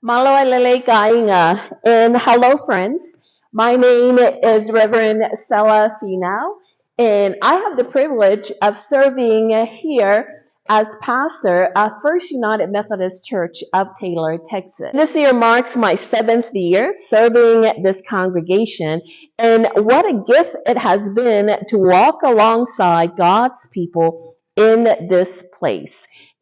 Malo alele kainga. And hello, friends. My name is Reverend Stella Finau, and I have the privilege of serving here as pastor at First United Methodist Church of Taylor, Texas. This year marks my 7th year serving this congregation, and what a gift it has been to walk alongside God's people in this place.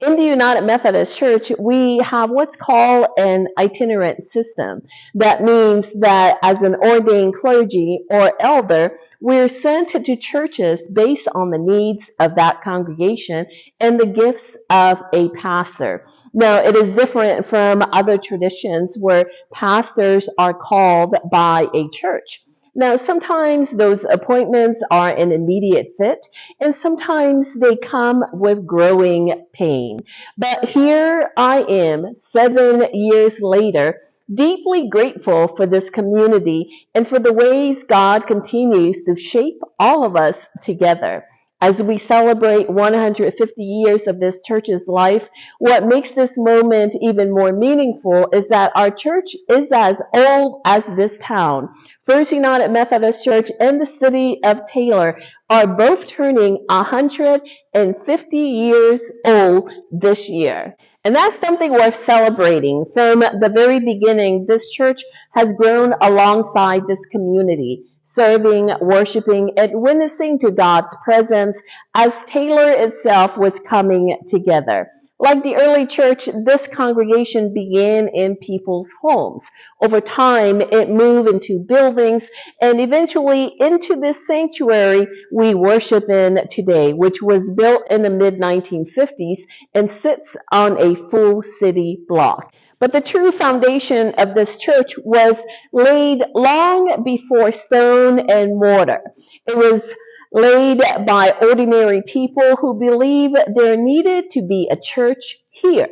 In the United Methodist Church, we have what's called an itinerant system. That means that as an ordained clergy or elder, we're sent to churches based on the needs of that congregation and the gifts of a pastor. Now, it is different from other traditions where pastors are called by a church. Now, sometimes those appointments are an immediate fit, and sometimes they come with growing pain. But here I am, 7 years later, deeply grateful for this community and for the ways God continues to shape all of us together. As we celebrate 150 years of this church's life, what makes this moment even more meaningful is that our church is as old as this town. First United Methodist Church and the city of Taylor are both turning 150 years old this year. And that's something worth celebrating. From the very beginning, this church has grown alongside this community, serving, worshiping, and witnessing to God's presence as Taylor itself was coming together. Like the early church, this congregation began in people's homes. Over time, it moved into buildings and eventually into this sanctuary we worship in today, which was built in the mid 1950s and sits on a full city block. But the true foundation of this church was laid long before stone and mortar. It was laid by ordinary people who believed there needed to be a church here.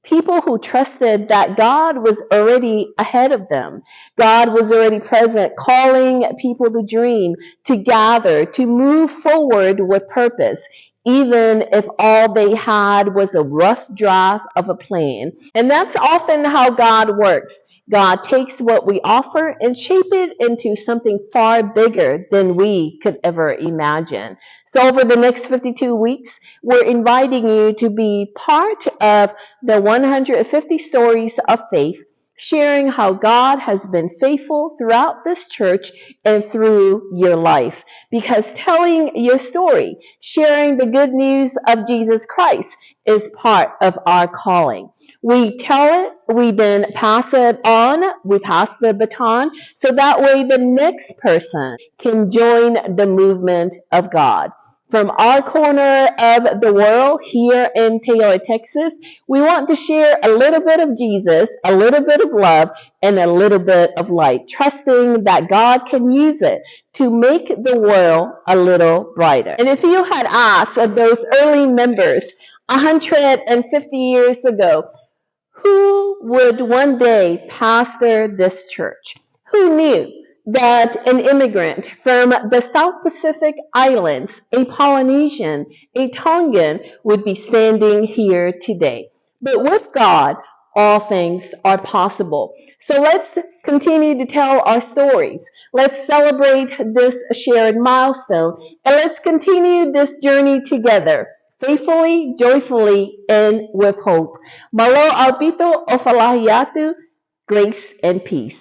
People who trusted that God was already ahead of them. God was already present, calling people to dream, to gather, to move forward with purpose, even if all they had was a rough draft of a plan. And that's often how God works. God takes what we offer and shape it into something far bigger than we could ever imagine. So over the next 52 weeks, we're inviting you to be part of the 150 stories of faith, sharing how God has been faithful throughout this church and through your life. Because telling your story, sharing the good news of Jesus Christ is part of our calling. We tell it, we then pass it on, we pass the baton, so that way the next person can join the movement of God. From our corner of the world here in Taylor, Texas, we want to share a little bit of Jesus, a little bit of love, and a little bit of light, trusting that God can use it to make the world a little brighter. And if you had asked those early members 150 years ago, who would one day pastor this church? Who knew that an immigrant from the South Pacific Islands, a Polynesian, a Tongan, would be standing here today? But with God, all things are possible. So let's continue to tell our stories. Let's celebrate this shared milestone, and let's continue this journey together, faithfully, joyfully, and with hope. Malo Alpito o Falahiyatu, grace and peace.